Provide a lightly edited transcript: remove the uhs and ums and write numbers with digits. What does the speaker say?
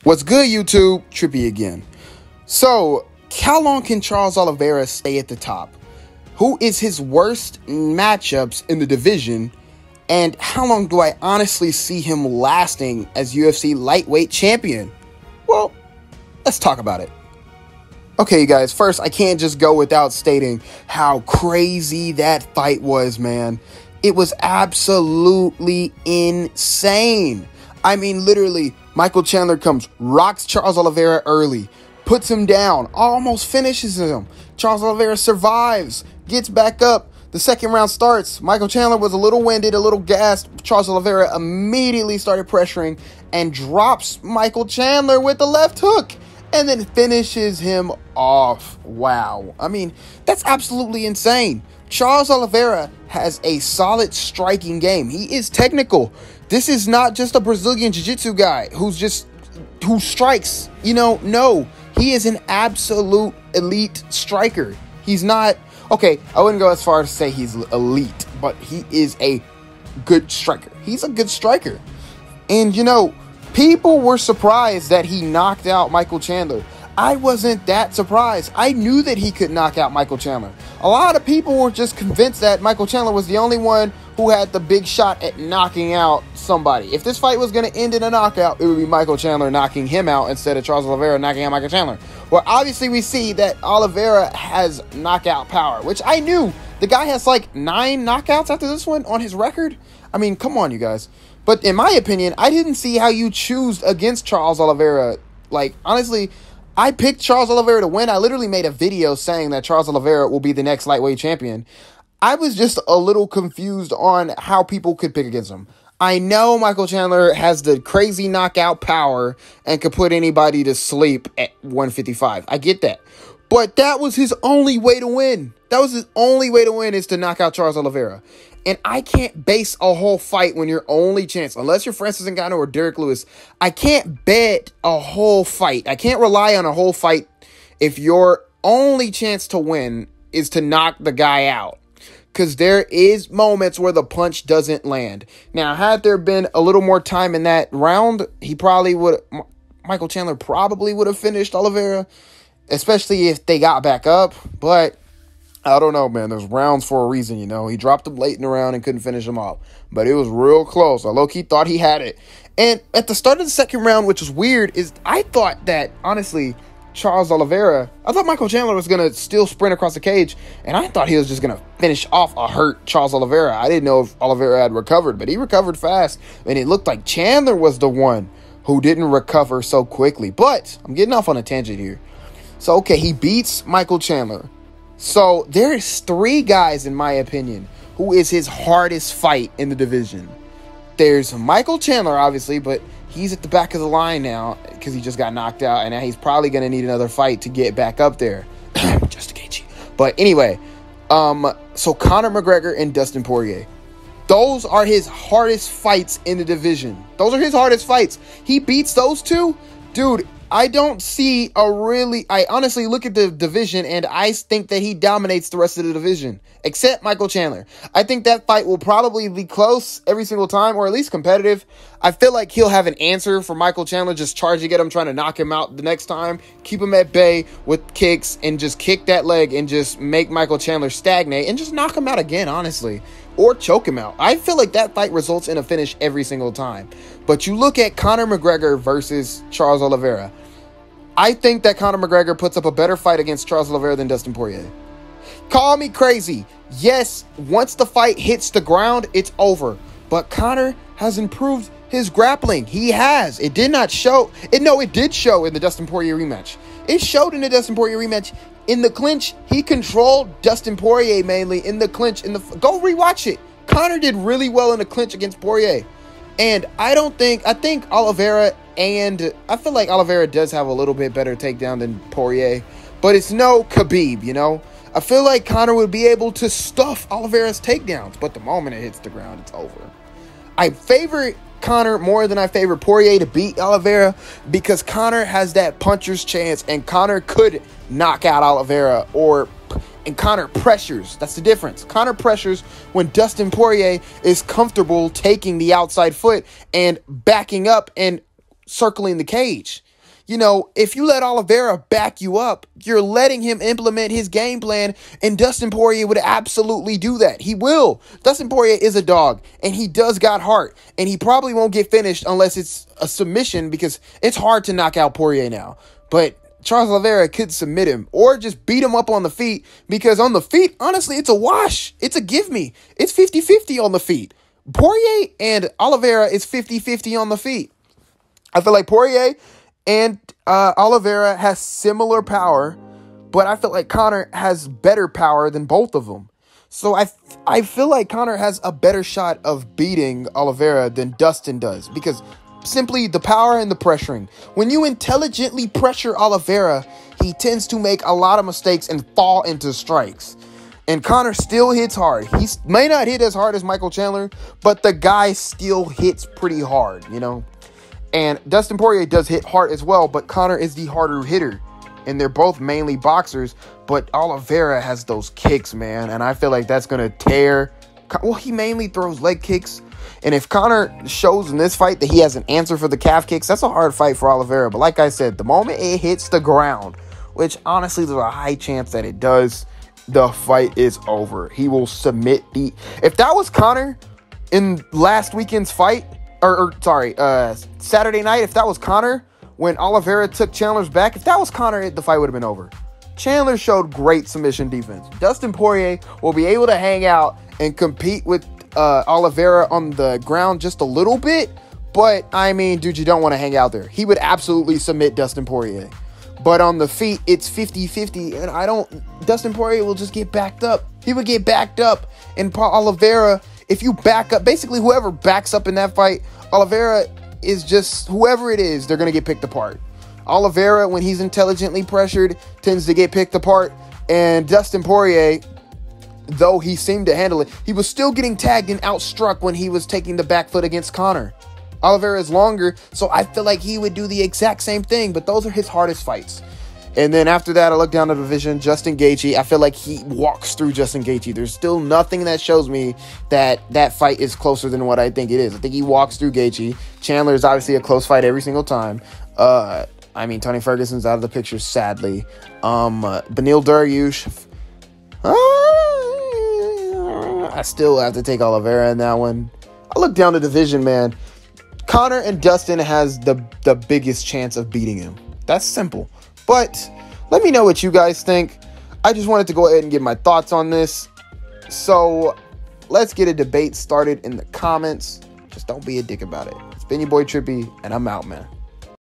What's good, YouTube? Trippy again. So, how long can Charles Oliveira stay at the top? Who is his worst matchups in the division? And how long do I honestly see him lasting as UFC lightweight champion? Well, let's talk about it. Okay, you guys, first, I can't just go without stating how crazy that fight was, man. It was absolutely insane. I mean, literally, Michael Chandler comes, rocks Charles Oliveira early, puts him down, almost finishes him. Charles Oliveira survives, gets back up. The second round starts. Michael Chandler was a little winded, a little gassed. Charles Oliveira immediately started pressuring and drops Michael Chandler with the left hook and then finishes him off. Wow. I mean, that's absolutely insane. Charles Oliveira has a solid striking game. He is technical. This is not just a Brazilian jiu-jitsu guy who strikes. No. He is an absolute elite striker. He's not, okay, I wouldn't go as far as to say he's elite, but he is a good striker. He's a good striker. And, people were surprised that he knocked out Michael Chandler. I wasn't that surprised. I knew that he could knock out Michael Chandler. A lot of people were just convinced that Michael Chandler was the only one who had the big shot at knocking out somebody. If this fight was going to end in a knockout, it would be Michael Chandler knocking him out instead of Charles Oliveira knocking out Michael Chandler. Well, obviously we see that Oliveira has knockout power, which I knew. The guy has like 9 knockouts after this one on his record. I mean, come on, you guys. But in my opinion, I didn't see how you choose against Charles Oliveira. Like, honestly, I picked Charles Oliveira to win. I literally made a video saying that Charles Oliveira will be the next lightweight champion. I was just a little confused on how people could pick against him. I know Michael Chandler has the crazy knockout power and could put anybody to sleep at 155. I get that. But that was his only way to win. That was his only way to win, is to knock out Charles Oliveira. And I can't base a whole fight when your only chance, unless you're Francis Ngannou or Derek Lewis, I can't bet a whole fight. I can't rely on a whole fight if your only chance to win is to knock the guy out. Because there is moments where the punch doesn't land. Now, had there been a little more time in that round, Michael Chandler probably would have finished Oliveira, especially if they got back up. But I don't know, man. There's rounds for a reason, He dropped him late in the round and couldn't finish him off. But it was real close. I low-key thought he had it. And at the start of the second round, which was weird, is I thought that, honestly, Charles Oliveira, I thought Michael Chandler was going to still sprint across the cage, and I thought he was just going to finish off a hurt Charles Oliveira. I didn't know if Oliveira had recovered, but he recovered fast, and it looked like Chandler was the one who didn't recover so quickly. But I'm getting off on a tangent here. So, okay, he beats Michael Chandler. So there's 3 guys, in my opinion, who is his hardest fight in the division. There's Michael Chandler, obviously, but he's at the back of the line now because he just got knocked out, and now he's probably going to need another fight to get back up there. Just to get you. But anyway, so Conor McGregor and Dustin Poirier. Those are his hardest fights in the division. Those are his hardest fights. He beats those 2. Dude, I honestly look at the division and I think that he dominates the rest of the division, except Michael Chandler. I think that fight will probably be close every single time, or at least competitive. I feel like he'll have an answer for Michael Chandler, just charging at him, trying to knock him out the next time, keep him at bay with kicks, and just kick that leg and just make Michael Chandler stagnate and just knock him out again, honestly. Or choke him out. I feel like that fight results in a finish every single time. But you look at Conor McGregor versus Charles Oliveira. I think that Conor McGregor puts up a better fight against Charles Oliveira than Dustin Poirier. Call me crazy. Yes, once the fight hits the ground, it's over. But Conor has improved his grappling. He has. It did not show. It did show in the Dustin Poirier rematch. It showed in the Dustin Poirier rematch. In the clinch, he controlled Dustin Poirier mainly in the clinch. Go rewatch it. Conor did really well in the clinch against Poirier. And I think Oliveira, and I feel like Oliveira does have a little bit better takedown than Poirier. But it's no Khabib, I feel like Conor would be able to stuff Oliveira's takedowns. But the moment it hits the ground, it's over. I favor Conor more than I favor Poirier to beat Oliveira because Conor has that puncher's chance, and Conor could knock out Oliveira, and Conor pressures. That's the difference. Conor pressures when Dustin Poirier is comfortable taking the outside foot and backing up and circling the cage. you know, if you let Oliveira back you up, you're letting him implement his game plan, and Dustin Poirier would absolutely do that. He will. Dustin Poirier is a dog, and he does got heart, and he probably won't get finished unless it's a submission, because it's hard to knock out Poirier now. But Charles Oliveira could submit him or just beat him up on the feet, because on the feet, honestly, it's a wash. It's a give me. It's 50-50 on the feet. Poirier and Oliveira is 50-50 on the feet. I feel like Poirier and Oliveira has similar power, but I feel like Conor has better power than both of them. So I feel like Conor has a better shot of beating Oliveira than Dustin does, because simply the power and the pressuring. When you intelligently pressure Oliveira, he tends to make a lot of mistakes and fall into strikes. And Conor still hits hard. He may not hit as hard as Michael Chandler, but the guy still hits pretty hard, you know. And Dustin Poirier does hit hard as well, but Conor is the harder hitter. And they're both mainly boxers, but Oliveira has those kicks, man. And I feel like that's going to tear. Well, he mainly throws leg kicks. And if Conor shows in this fight that he has an answer for the calf kicks, that's a hard fight for Oliveira. But like I said, the moment it hits the ground, which honestly there's a high chance that it does, the fight is over. He will submit the... If that was Conor in last weekend's fight, Saturday night, if that was Conor when Oliveira took Chandler's back, if that was Conor, the fight would have been over. Chandler showed great submission defense. Dustin Poirier will be able to hang out and compete with Oliveira on the ground just a little bit, but I mean, dude, you don't want to hang out there. He would absolutely submit Dustin Poirier. But on the feet, it's 50-50, and Dustin Poirier will just get backed up. He would get backed up, and Oliveira, if you back up, basically whoever backs up in that fight, Oliveira is just, whoever it is, they're going to get picked apart. Oliveira, when he's intelligently pressured, tends to get picked apart, and Dustin Poirier, though he seemed to handle it, he was still getting tagged and outstruck when he was taking the back foot against Conor. Oliveira is longer, so I feel like he would do the exact same thing, but those are his hardest fights. And then after that, I look down the division, Justin Gaethje. I feel like he walks through Justin Gaethje. There's still nothing that shows me that that fight is closer than what I think it is. I think he walks through Gaethje. Chandler is obviously a close fight every single time. I mean, Tony Ferguson's out of the picture, sadly. Beneil Dariush. I still have to take Oliveira in that one. I look down the division, man. Conor and Dustin has the biggest chance of beating him. That's simple. But let me know what you guys think. I just wanted to go ahead and give my thoughts on this. So let's get a debate started in the comments. Just don't be a dick about it. It's been your boy Trippy, and I'm out, man.